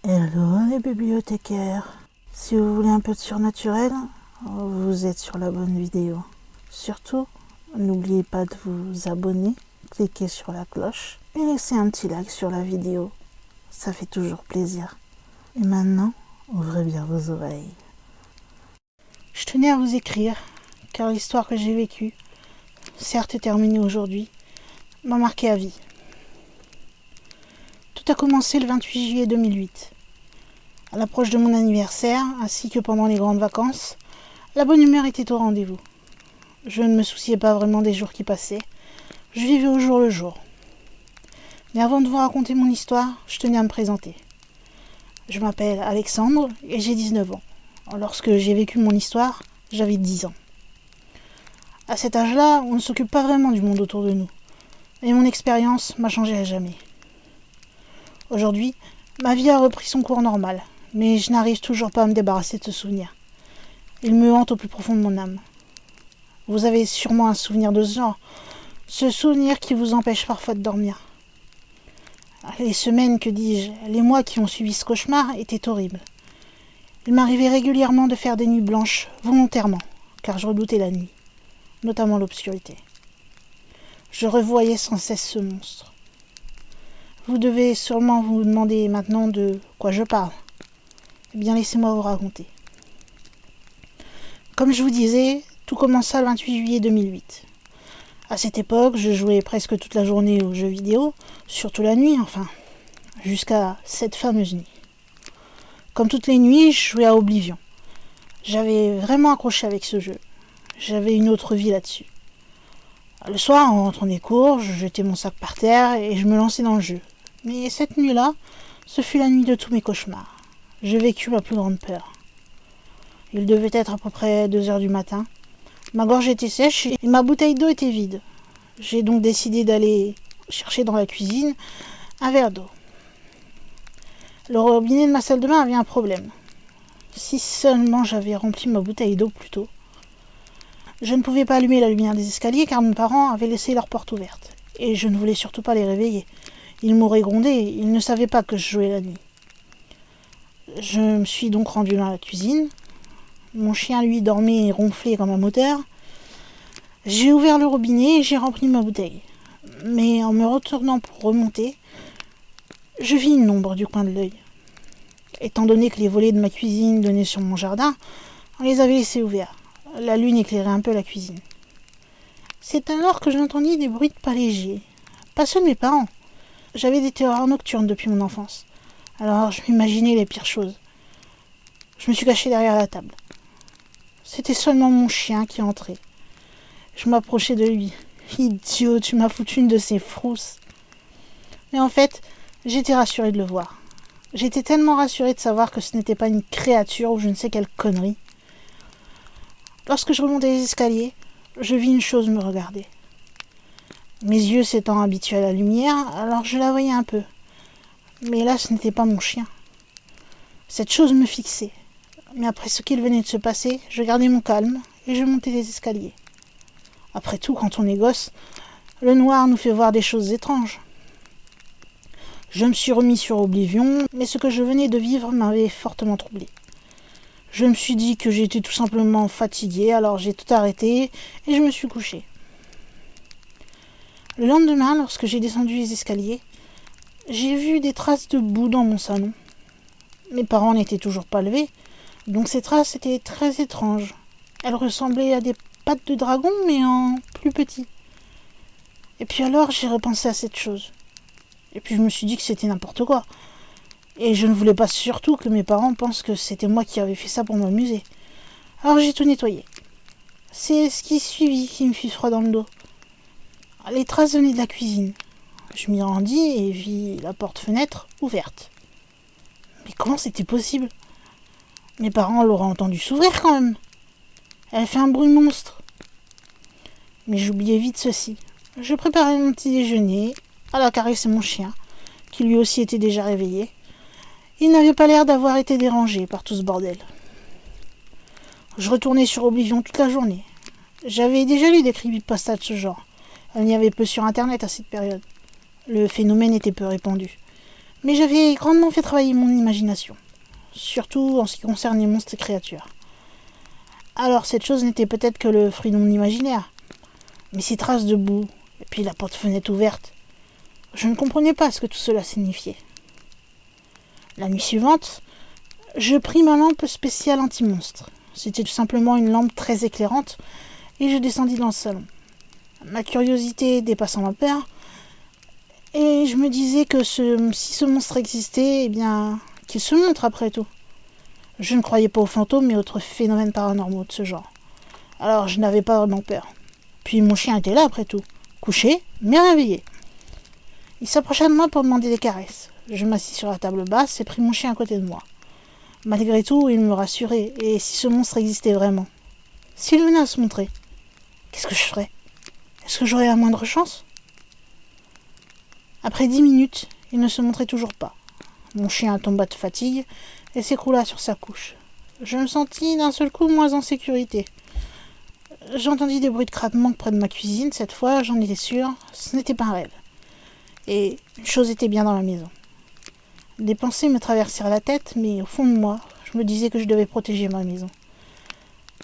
Hello les bibliothécaires. Si vous voulez un peu de surnaturel, vous êtes sur la bonne vidéo. Surtout, n'oubliez pas de vous abonner, cliquez sur la cloche et laissez un petit like sur la vidéo. Ça fait toujours plaisir. Et maintenant, ouvrez bien vos oreilles. Je tenais à vous écrire, car l'histoire que j'ai vécue, certes terminée aujourd'hui, m'a marqué à vie. Tout a commencé le 28 juillet 2008. À l'approche de mon anniversaire, ainsi que pendant les grandes vacances, la bonne humeur était au rendez-vous. Je ne me souciais pas vraiment des jours qui passaient, je vivais au jour le jour. Mais avant de vous raconter mon histoire, je tenais à me présenter. Je m'appelle Alexandre et j'ai 19 ans. Lorsque j'ai vécu mon histoire, j'avais 10 ans. À cet âge-là, on ne s'occupe pas vraiment du monde autour de nous. Et mon expérience m'a changé à jamais. Aujourd'hui, ma vie a repris son cours normal, mais je n'arrive toujours pas à me débarrasser de ce souvenir. Il me hante au plus profond de mon âme. Vous avez sûrement un souvenir de ce genre, ce souvenir qui vous empêche parfois de dormir. Les semaines, que dis-je, les mois qui ont suivi ce cauchemar étaient horribles. Il m'arrivait régulièrement de faire des nuits blanches, volontairement, car je redoutais la nuit, notamment l'obscurité. Je revoyais sans cesse ce monstre. Vous devez sûrement vous demander maintenant de quoi je parle. Eh bien, laissez-moi vous raconter. Comme je vous disais, tout commença le 28 juillet 2008. À cette époque, je jouais presque toute la journée aux jeux vidéo, surtout la nuit, enfin, jusqu'à cette fameuse nuit. Comme toutes les nuits, je jouais à Oblivion. J'avais vraiment accroché avec ce jeu. J'avais une autre vie là-dessus. Le soir, en rentrant des cours, je jetais mon sac par terre et je me lançais dans le jeu. Mais cette nuit-là, ce fut la nuit de tous mes cauchemars. Je vécus ma plus grande peur. Il devait être à peu près 2 heures du matin. Ma gorge était sèche et ma bouteille d'eau était vide. J'ai donc décidé d'aller chercher dans la cuisine un verre d'eau. Le robinet de ma salle de bain avait un problème. Si seulement j'avais rempli ma bouteille d'eau plus tôt. Je ne pouvais pas allumer la lumière des escaliers car mes parents avaient laissé leur porte ouverte. Et je ne voulais surtout pas les réveiller. Ils m'auraient grondé, ils ne savaient pas que je jouais la nuit. Je me suis donc rendu dans la cuisine. Mon chien, lui, dormait et ronflait comme un moteur. J'ai ouvert le robinet et j'ai rempli ma bouteille. Mais en me retournant pour remonter, je vis une ombre du coin de l'œil. Étant donné que les volets de ma cuisine donnaient sur mon jardin, on les avait laissés ouverts. La lune éclairait un peu la cuisine. C'est alors que j'entendis des bruits de pas légers. Pas ceux de mes parents. J'avais des terreurs nocturnes depuis mon enfance. Alors je m'imaginais les pires choses. Je me suis caché derrière la table. C'était seulement mon chien qui entrait. Je m'approchais de lui. Idiot, tu m'as foutu une de ces frousses. Mais en fait, j'étais rassurée de le voir. J'étais tellement rassurée de savoir que ce n'était pas une créature ou je ne sais quelle connerie. Lorsque je remontais les escaliers, je vis une chose me regarder. Mes yeux s'étant habitués à la lumière, alors je la voyais un peu. Mais là, ce n'était pas mon chien. Cette chose me fixait. Mais après ce qu'il venait de se passer, je gardais mon calme et je montais les escaliers. Après tout, quand on est gosse, le noir nous fait voir des choses étranges. Je me suis remis sur Oblivion, mais ce que je venais de vivre m'avait fortement troublé. Je me suis dit que j'étais tout simplement fatiguée, alors j'ai tout arrêté et je me suis couchée. Le lendemain, lorsque j'ai descendu les escaliers, j'ai vu des traces de boue dans mon salon. Mes parents n'étaient toujours pas levés, donc ces traces étaient très étranges. Elles ressemblaient à des pattes de dragon, mais en plus petit. Et puis alors, j'ai repensé à cette chose. Et puis je me suis dit que c'était n'importe quoi. Et je ne voulais pas surtout que mes parents pensent que c'était moi qui avais fait ça pour m'amuser. Alors j'ai tout nettoyé. C'est ce qui suivit qui me fit froid dans le dos. Les traces venaient de la cuisine. Je m'y rendis et vis la porte-fenêtre ouverte. Mais comment c'était possible ? Mes parents l'auraient entendu s'ouvrir quand même. Elle fait un bruit monstre. Mais j'oubliais vite ceci. Je préparais mon petit déjeuner, à la caresser mon chien, qui lui aussi était déjà réveillé. Il n'avait pas l'air d'avoir été dérangé par tout ce bordel. Je retournais sur Oblivion toute la journée. J'avais déjà lu des creepypastas de ce genre. Il y avait peu sur internet à cette période. Le phénomène était peu répandu. Mais j'avais grandement fait travailler mon imagination, surtout en ce qui concerne les monstres et créatures. Alors cette chose n'était peut-être que le fruit de mon imaginaire, mais ces traces de boue, et puis la porte-fenêtre ouverte, je ne comprenais pas ce que tout cela signifiait. La nuit suivante, je pris ma lampe spéciale anti-monstre. C'était tout simplement une lampe très éclairante, et je descendis dans le salon. Ma curiosité dépassant ma peur, et je me disais que si ce monstre existait, eh bien, qu'il se montre après tout. Je ne croyais pas aux fantômes et autres phénomènes paranormaux de ce genre. Alors je n'avais pas vraiment peur. Puis mon chien était là après tout, couché, mais réveillé. Il s'approcha de moi pour demander des caresses. Je m'assis sur la table basse et pris mon chien à côté de moi. Malgré tout, il me rassurait. Et si ce monstre existait vraiment? S'il venait à se montrer, qu'est-ce que je ferais? Est-ce que j'aurais la moindre chance? Après 10 minutes, il ne se montrait toujours pas. Mon chien tomba de fatigue et s'écroula sur sa couche. Je me sentis d'un seul coup moins en sécurité. J'entendis des bruits de craquement près de ma cuisine. Cette fois, j'en étais sûre, ce n'était pas un rêve. Et une chose était bien dans la maison. Des pensées me traversèrent la tête, mais au fond de moi, je me disais que je devais protéger ma maison.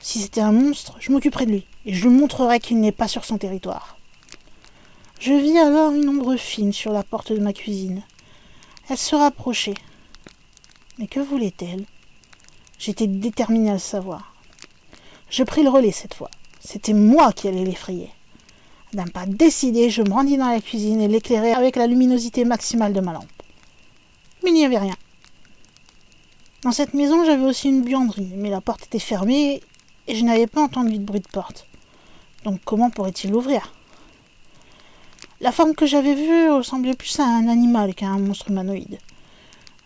Si c'était un monstre, je m'occuperais de lui, et je lui montrerais qu'il n'est pas sur son territoire. Je vis alors une ombre fine sur la porte de ma cuisine. Elle se rapprochait. Mais que voulait-elle? J'étais déterminée à le savoir. Je pris le relais cette fois. C'était moi qui allais l'effrayer. D'un pas décidé, je me rendis dans la cuisine et l'éclairai avec la luminosité maximale de ma lampe. Mais il n'y avait rien. Dans cette maison, j'avais aussi une buanderie, mais la porte était fermée et je n'avais pas entendu de bruit de porte. Donc comment pourrait-il l'ouvrir? La forme que j'avais vue ressemblait plus à un animal qu'à un monstre humanoïde.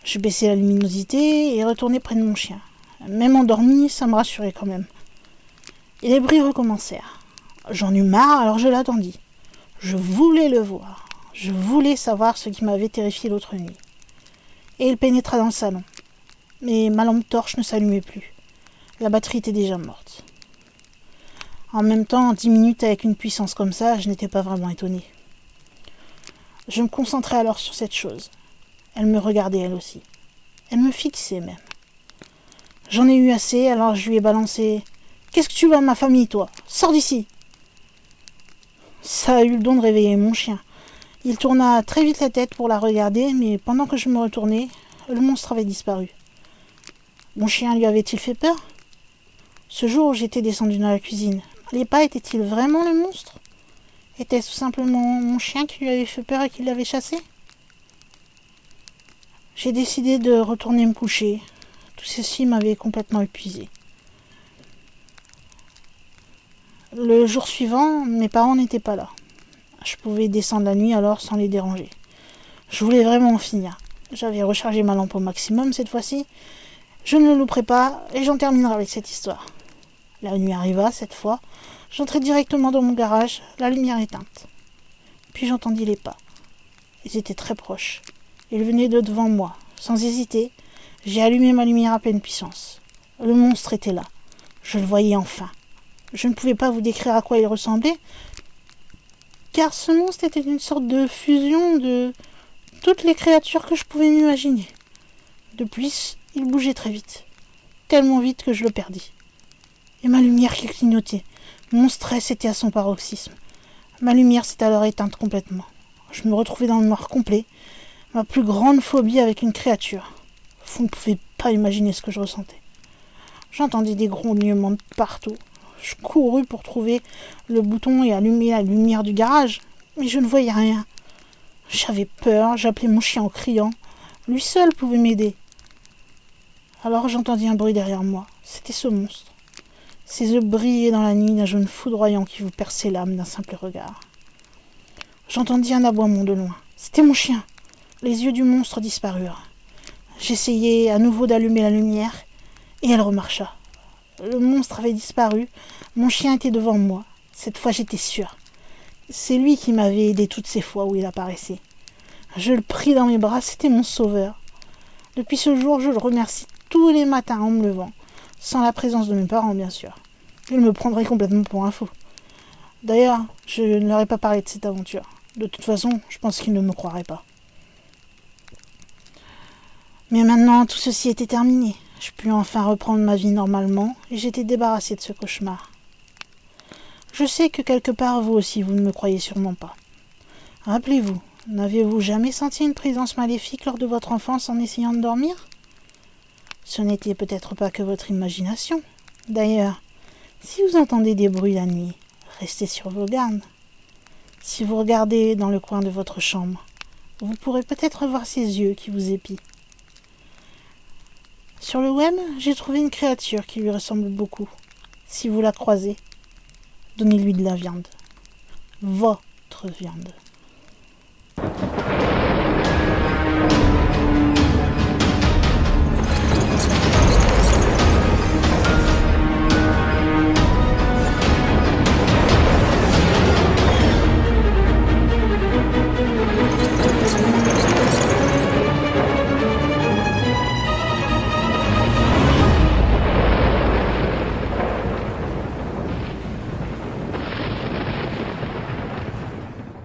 Je baissai la luminosité et retournai près de mon chien. Même endormi, ça me rassurait quand même. Et les bruits recommencèrent. J'en eus marre, alors je l'attendis. Je voulais le voir. Je voulais savoir ce qui m'avait terrifié l'autre nuit. Et il pénétra dans le salon. Mais ma lampe torche ne s'allumait plus. La batterie était déjà morte. En même temps, 10 minutes avec une puissance comme ça, je n'étais pas vraiment étonnée. Je me concentrais alors sur cette chose. Elle me regardait elle aussi. Elle me fixait même. J'en ai eu assez, alors je lui ai balancé « Qu'est-ce que tu veux à ma famille, toi? Sors d'ici !» Ça a eu le don de réveiller mon chien. Il tourna très vite la tête pour la regarder, mais pendant que je me retournais, le monstre avait disparu. Mon chien lui avait-il fait peur? Ce jour où j'étais descendu dans la cuisine, les pas était-il vraiment le monstre? Était-ce tout simplement mon chien qui lui avait fait peur et qui l'avait chassé? J'ai décidé de retourner me coucher. Tout ceci m'avait complètement épuisé. Le jour suivant, mes parents n'étaient pas là. Je pouvais descendre la nuit alors sans les déranger. Je voulais vraiment en finir. J'avais rechargé ma lampe au maximum cette fois-ci. Je ne le louperai pas et j'en terminerai avec cette histoire. La nuit arriva cette fois. J'entrai directement dans mon garage, la lumière éteinte. Puis j'entendis les pas. Ils étaient très proches. Ils venaient de devant moi. Sans hésiter, j'ai allumé ma lumière à pleine puissance. Le monstre était là. Je le voyais enfin. Je ne pouvais pas vous décrire à quoi il ressemblait, car ce monstre était une sorte de fusion de toutes les créatures que je pouvais m'imaginer. De plus, il bougeait très vite. Tellement vite que je le perdis. Et ma lumière qui clignotait. Mon stress était à son paroxysme. Ma lumière s'est alors éteinte complètement. Je me retrouvais dans le noir complet. Ma plus grande phobie avec une créature. Vous ne pouvez pas imaginer ce que je ressentais. J'entendis des grognements de partout. Je courus pour trouver le bouton et allumer la lumière du garage, mais je ne voyais rien. J'avais peur, j'appelais mon chien en criant. Lui seul pouvait m'aider. Alors j'entendis un bruit derrière moi. C'était ce monstre. Ses yeux brillaient dans la nuit d'un jaune foudroyant qui vous perçait l'âme d'un simple regard. J'entendis un aboiement de loin. C'était mon chien. Les yeux du monstre disparurent. J'essayai à nouveau d'allumer la lumière, et elle remarcha. Le monstre avait disparu. Mon chien était devant moi. Cette fois, j'étais sûre. C'est lui qui m'avait aidé toutes ces fois où il apparaissait. Je le pris dans mes bras, c'était mon sauveur. Depuis ce jour, je le remercie tous les matins en me levant, sans la présence de mes parents, bien sûr. Ils me prendraient complètement pour un fou. D'ailleurs, je ne leur ai pas parlé de cette aventure. De toute façon, je pense qu'ils ne me croiraient pas. Mais maintenant, tout ceci était terminé. Je pus enfin reprendre ma vie normalement et j'étais débarrassée de ce cauchemar. Je sais que quelque part, vous aussi, vous ne me croyez sûrement pas. Rappelez-vous, n'avez-vous jamais senti une présence maléfique lors de votre enfance en essayant de dormir ? Ce n'était peut-être pas que votre imagination. D'ailleurs, si vous entendez des bruits la nuit, restez sur vos gardes. Si vous regardez dans le coin de votre chambre, vous pourrez peut-être voir ses yeux qui vous épient. Sur le web, j'ai trouvé une créature qui lui ressemble beaucoup. Si vous la croisez, donnez-lui de la viande. Votre viande.